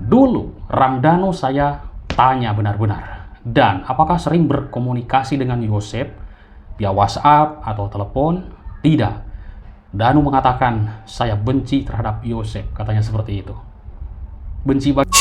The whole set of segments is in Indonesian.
Dulu, Ramdhanu saya tanya benar-benar. Dan apakah sering berkomunikasi dengan Yosef via WhatsApp atau telepon? Tidak. Danu mengatakan, saya benci terhadap Yosef, katanya seperti itu. Benci banget.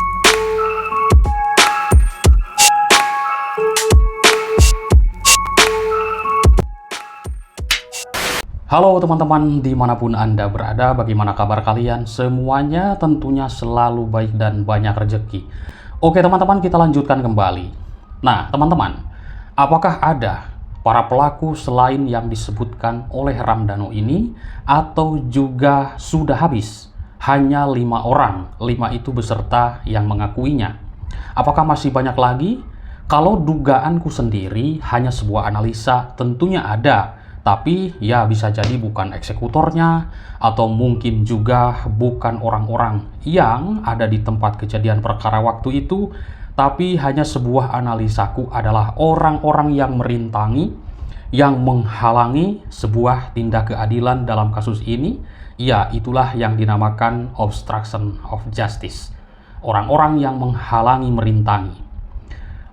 Halo teman-teman, dimanapun Anda berada, bagaimana kabar kalian? Semuanya tentunya selalu baik dan banyak rezeki. Oke teman-teman, kita lanjutkan kembali. Nah teman-teman, apakah ada para pelaku selain yang disebutkan oleh Ramdhanu ini, atau juga sudah habis? Hanya 5 orang, 5 itu beserta yang mengakuinya. Apakah masih banyak lagi? Kalau dugaanku sendiri hanya sebuah analisa, tentunya ada. Tapi ya bisa jadi bukan eksekutornya, atau mungkin juga bukan orang-orang yang ada di tempat kejadian perkara waktu itu, tapi hanya sebuah analisaku adalah orang-orang yang merintangi, yang menghalangi sebuah tindak keadilan dalam kasus ini. Ya, itulah yang dinamakan obstruction of justice. Orang-orang yang menghalangi, merintangi.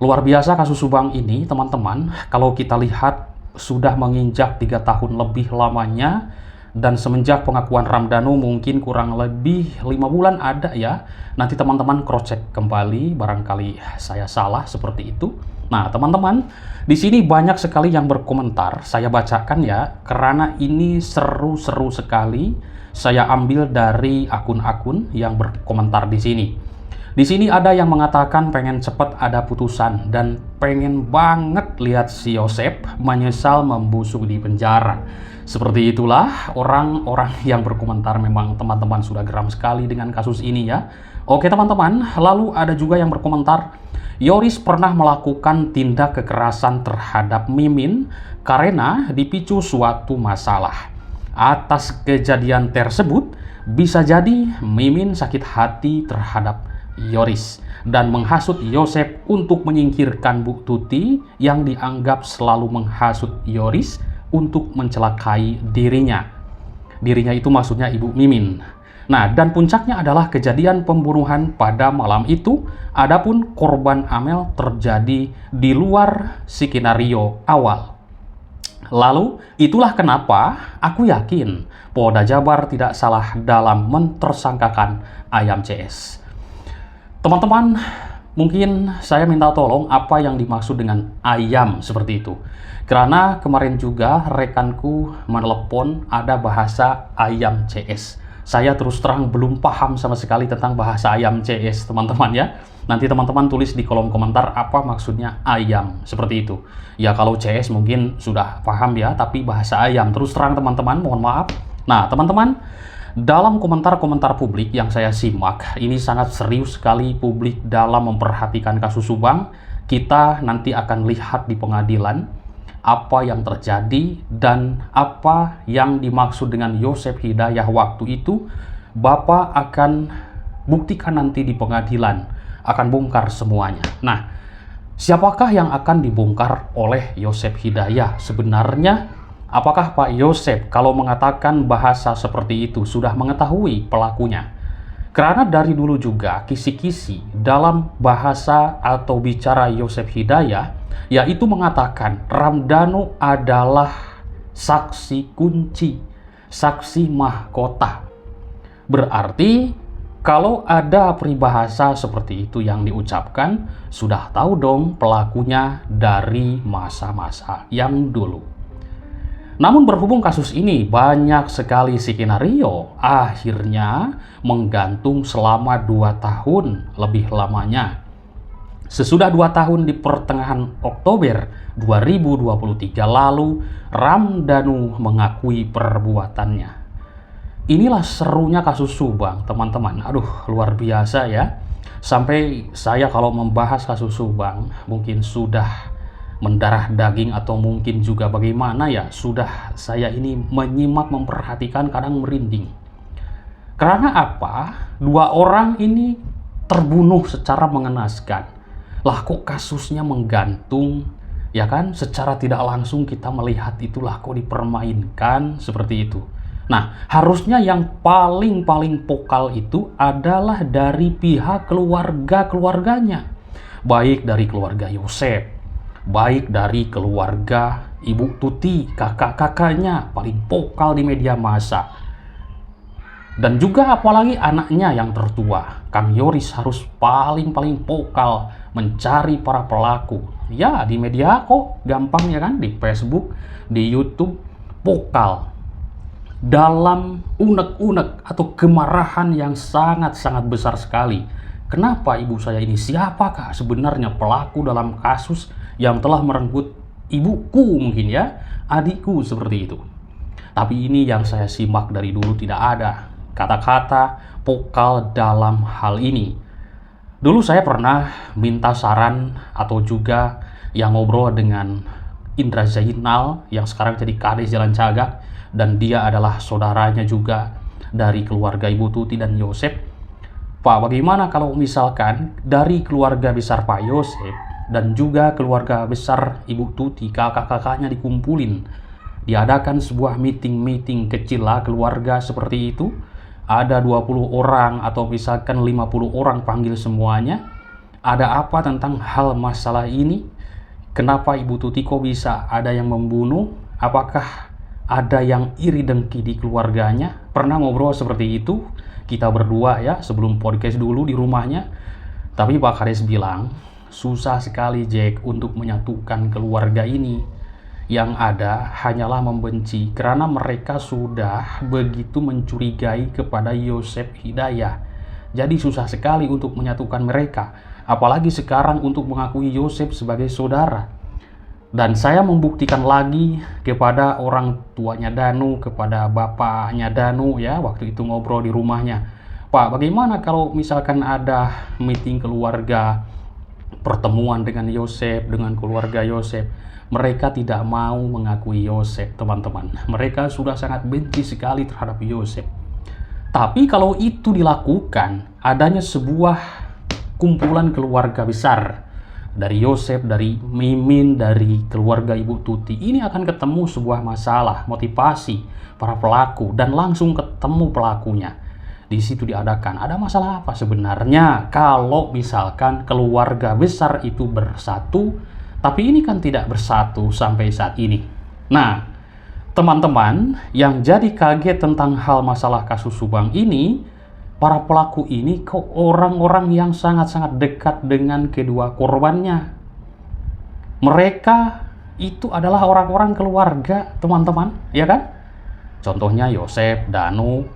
Luar biasa kasus Subang ini, teman-teman. Kalau kita lihat sudah menginjak 3 tahun lebih lamanya, dan semenjak pengakuan Ramdhanu mungkin kurang lebih 5 bulan ada ya. Nanti teman-teman cross check kembali, barangkali saya salah seperti itu. Nah teman-teman, di sini banyak sekali yang berkomentar, saya bacakan ya, karena ini seru-seru sekali. Saya ambil dari akun-akun yang berkomentar di sini. Di sini ada yang mengatakan pengen cepat ada putusan dan pengen banget lihat si Yosef menyesal membusuk di penjara. Seperti itulah orang-orang yang berkomentar. Memang teman-teman sudah geram sekali dengan kasus ini ya. Oke teman-teman, lalu ada juga yang berkomentar, Yoris pernah melakukan tindak kekerasan terhadap Mimin karena dipicu suatu masalah. Atas kejadian tersebut, bisa jadi Mimin sakit hati terhadap Yoris dan menghasut Yosef untuk menyingkirkan Bu Tuti yang dianggap selalu menghasut Yoris untuk mencelakai dirinya. Dirinya itu maksudnya Ibu Mimin. Nah, dan puncaknya adalah kejadian pembunuhan pada malam itu. Adapun korban Amel terjadi di luar skenario awal. Lalu, itulah kenapa aku yakin Polda Jabar tidak salah dalam mentersangkakan Ayam CS. Teman-teman, mungkin saya minta tolong apa yang dimaksud dengan ayam seperti itu. Karena kemarin juga rekanku menelepon ada bahasa ayam CS. Saya terus terang belum paham sama sekali tentang bahasa ayam CS, teman-teman ya. Nanti teman-teman tulis di kolom komentar apa maksudnya ayam seperti itu. Ya kalau CS mungkin sudah paham ya, tapi bahasa ayam terus terang teman-teman, mohon maaf. Nah teman-teman, dalam komentar-komentar publik yang saya simak, ini sangat serius sekali publik dalam memperhatikan kasus Subang. Kita nanti akan lihat di pengadilan apa yang terjadi dan apa yang dimaksud dengan Yosef Hidayah waktu itu. Bapak akan buktikan nanti di pengadilan, akan bongkar semuanya. Nah, siapakah yang akan dibongkar oleh Yosef Hidayah sebenarnya? Apakah Pak Yosef kalau mengatakan bahasa seperti itu sudah mengetahui pelakunya? Karena dari dulu juga kisi-kisi dalam bahasa atau bicara Yosef Hidayah, yaitu mengatakan Ramdhanu adalah saksi kunci, saksi mahkota. Berarti kalau ada peribahasa seperti itu yang diucapkan, sudah tahu dong pelakunya dari masa-masa yang dulu. Namun berhubung kasus ini banyak sekali skenario, akhirnya menggantung selama 2 tahun lebih lamanya. Sesudah 2 tahun di pertengahan Oktober 2023 lalu, Ramdhanu mengakui perbuatannya. Inilah serunya kasus Subang, teman-teman. Aduh, luar biasa ya. Sampai saya kalau membahas kasus Subang, mungkin sudah mendarah daging atau mungkin juga bagaimana ya, sudah saya ini menyimak, memperhatikan, kadang merinding. Karena apa? 2 orang ini terbunuh secara mengenaskan. Lah kok kasusnya menggantung? Ya kan, secara tidak langsung kita melihat itulah kok dipermainkan seperti itu. Nah, harusnya yang paling pokal itu adalah dari pihak keluarga-keluarganya. Baik dari keluarga Yosef, baik dari keluarga Ibu Tuti, kakak-kakaknya paling pokal di media massa. Dan juga apalagi anaknya yang tertua, Kang Yoris harus paling pokal mencari para pelaku. Ya, di media kok gampang ya kan, di Facebook, di YouTube, pokal dalam unek-unek atau kemarahan yang sangat-sangat besar sekali. Kenapa ibu saya ini? Siapakah sebenarnya pelaku dalam kasus yang telah merenggut ibuku mungkin ya, adikku seperti itu. Tapi ini yang saya simak dari dulu tidak ada kata-kata pokal dalam hal ini. Dulu saya pernah minta saran atau juga yang ngobrol dengan Indra Zainal yang sekarang jadi Kades Jalan Cagak, dan dia adalah saudaranya juga dari keluarga Ibu Tuti dan Yosef. Pak, bagaimana kalau misalkan dari keluarga besar Pak Yosef dan juga keluarga besar Ibu Tuti, kakak-kakaknya dikumpulin, diadakan sebuah meeting kecil lah keluarga seperti itu, ada 20 orang atau misalkan 50 orang panggil semuanya. Ada apa tentang hal masalah ini? Kenapa Ibu Tuti kok bisa ada yang membunuh? Apakah ada yang iri dengki di keluarganya? Pernah ngobrol seperti itu kita berdua ya sebelum podcast dulu di rumahnya. Tapi Pak Kades bilang susah sekali Jack untuk menyatukan keluarga ini. Yang ada hanyalah membenci karena mereka sudah begitu mencurigai kepada Yosef Hidayah. Jadi susah sekali untuk menyatukan mereka, apalagi sekarang untuk mengakui Yosef sebagai saudara. Dan saya membuktikan lagi kepada orang tuanya Danu, kepada bapaknya Danu ya, waktu itu ngobrol di rumahnya. Pak, bagaimana kalau misalkan ada meeting keluarga, pertemuan dengan Yosef, dengan keluarga Yosef? Mereka tidak mau mengakui Yosef, teman-teman. Mereka sudah sangat benci sekali terhadap Yosef. Tapi kalau itu dilakukan, adanya sebuah kumpulan keluarga besar dari Yosef, dari Mimin, dari keluarga Ibu Tuti, ini akan ketemu sebuah masalah, motivasi para pelaku, dan langsung ketemu pelakunya. Di situ diadakan, ada masalah apa sebenarnya kalau misalkan keluarga besar itu bersatu, tapi ini kan tidak bersatu sampai saat ini. Nah, teman-teman yang jadi kaget tentang hal masalah kasus Subang ini, para pelaku ini kok orang-orang yang sangat-sangat dekat dengan kedua korbannya. Mereka itu adalah orang-orang keluarga, teman-teman, ya kan? Contohnya Yosef, Danu,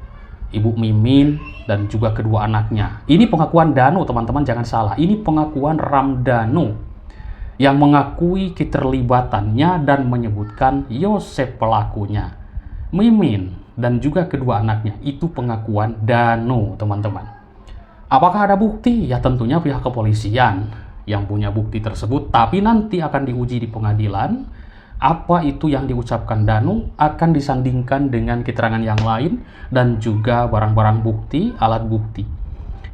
Ibu Mimin, dan juga kedua anaknya. Ini pengakuan Danu, teman-teman, jangan salah. Ini pengakuan Ramdhanu yang mengakui keterlibatannya dan menyebutkan Yosef pelakunya. Mimin dan juga kedua anaknya itu pengakuan Danu, teman-teman. Apakah ada bukti? Ya tentunya pihak kepolisian yang punya bukti tersebut, tapi nanti akan diuji di pengadilan. Apa itu yang diucapkan Danu akan disandingkan dengan keterangan yang lain dan juga barang-barang bukti, alat bukti.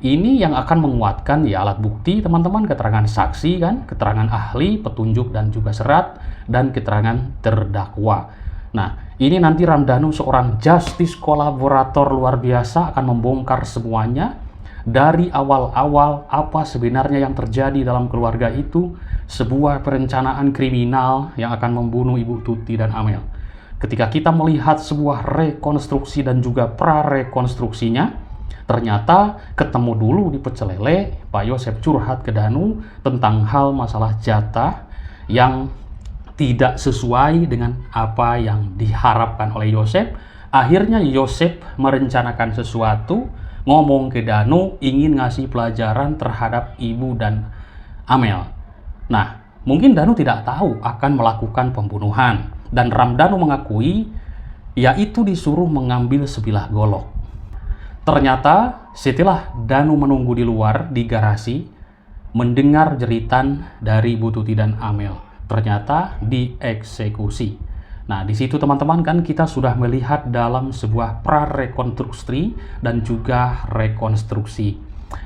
Ini yang akan menguatkan ya alat bukti, teman-teman, keterangan saksi kan, keterangan ahli, petunjuk dan juga serat, dan keterangan terdakwa. Nah, ini nanti Ramdhanu seorang justice kolaborator luar biasa akan membongkar semuanya dari awal-awal apa sebenarnya yang terjadi dalam keluarga itu, sebuah perencanaan kriminal yang akan membunuh Ibu Tuti dan Amel. Ketika kita melihat sebuah rekonstruksi dan juga prarekonstruksinya, ternyata ketemu dulu di Pecel Lele, Pak Yosef curhat ke Danu tentang hal masalah jatah yang tidak sesuai dengan apa yang diharapkan oleh Yosef. Akhirnya Yosef merencanakan sesuatu, ngomong ke Danu ingin ngasih pelajaran terhadap ibu dan Amel. Nah, mungkin Danu tidak tahu akan melakukan pembunuhan, dan Ramdhanu mengakui yaitu disuruh mengambil sebilah golok. Ternyata setelah Danu menunggu di luar di garasi, mendengar jeritan dari Bu Tuti dan Amel, ternyata dieksekusi. Nah, di situ teman-teman kan kita sudah melihat dalam sebuah prarekonstruksi dan juga rekonstruksi.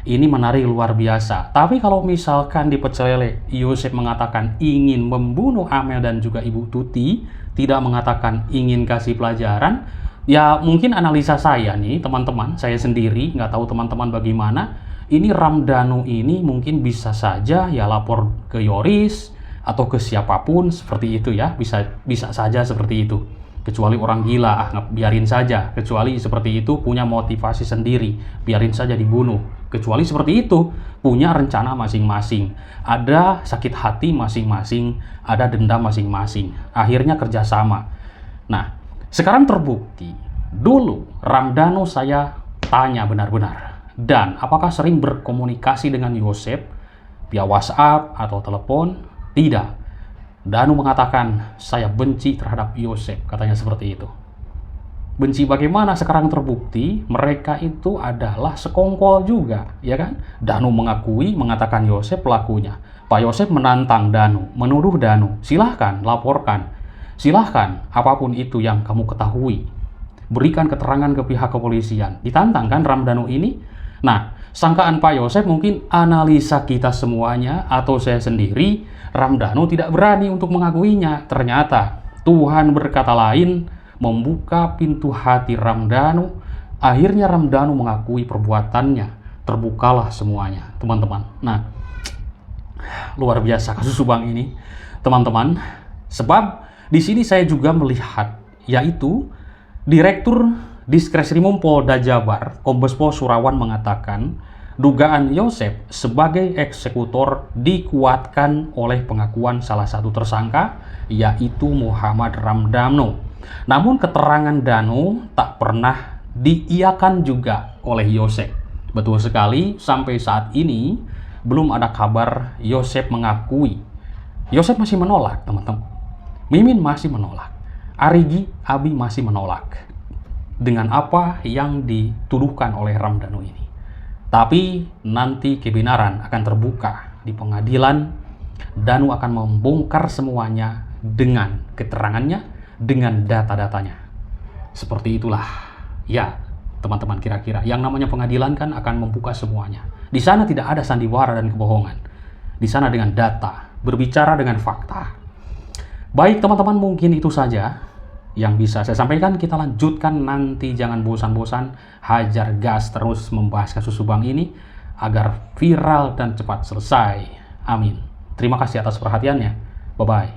Ini menarik luar biasa. Tapi kalau misalkan di Pecel Lele Yosef mengatakan ingin membunuh Amel dan juga Ibu Tuti, tidak mengatakan ingin kasih pelajaran, Ya mungkin analisa saya nih teman-teman, saya sendiri, nggak tahu teman-teman bagaimana. Ini Ramdhanu ini mungkin bisa saja ya lapor ke Yoris atau ke siapapun seperti itu ya, bisa saja seperti itu. Kecuali orang gila, biarin saja. Kecuali seperti itu punya motivasi sendiri, biarin saja dibunuh. Kecuali seperti itu punya rencana masing-masing, ada sakit hati masing-masing, ada dendam masing-masing. Akhirnya kerjasama. Nah, sekarang terbukti, dulu Ramdhanu saya tanya benar-benar. Dan apakah sering berkomunikasi dengan Yosef via WhatsApp atau telepon? Tidak. Dhanu mengatakan, saya benci terhadap Yosef, katanya seperti itu. Benci bagaimana? Sekarang terbukti mereka itu adalah sekongkol juga, ya kan? Dhanu mengatakan Yosef pelakunya. Pak Yosef menantang Dhanu, menuduh Dhanu, silahkan laporkan. Silahkan, apapun itu yang kamu ketahui, berikan keterangan ke pihak kepolisian. Ditantang kan Ramdhanu ini? Nah, sangkaan Pak Yosef mungkin analisa kita semuanya atau saya sendiri, Ramdhanu tidak berani untuk mengakuinya. Ternyata Tuhan berkata lain, membuka pintu hati Ramdhanu. Akhirnya Ramdhanu mengakui perbuatannya. Terbukalah semuanya, teman-teman. Nah, luar biasa kasus Subang ini, teman-teman. Sebab di sini saya juga melihat, yaitu Direktur Diskresimum Polda Jabar, Kombes Pol Surawan mengatakan, dugaan Yosef sebagai eksekutor dikuatkan oleh pengakuan salah satu tersangka, yaitu Muhammad Ramdhanu. Namun keterangan Dhanu tak pernah diiyakan juga oleh Yosef. Betul sekali, sampai saat ini belum ada kabar Yosef mengakui. Yosef masih menolak, teman-teman. Mimin masih menolak, Arigi, Abi masih menolak dengan apa yang dituduhkan oleh Ramdhanu ini. Tapi nanti kebenaran akan terbuka di pengadilan. Dhanu akan membongkar semuanya dengan keterangannya, dengan data-datanya. Seperti itulah ya teman-teman, kira-kira yang namanya pengadilan kan akan membuka semuanya. Di sana tidak ada sandiwara dan kebohongan. Di sana dengan data, berbicara dengan fakta. Baik teman-teman, mungkin itu saja yang bisa saya sampaikan. Kita lanjutkan nanti, jangan bosan-bosan, hajar gas terus membahas kasus Subang ini agar viral dan cepat selesai. Amin. Terima kasih atas perhatiannya. Bye-bye.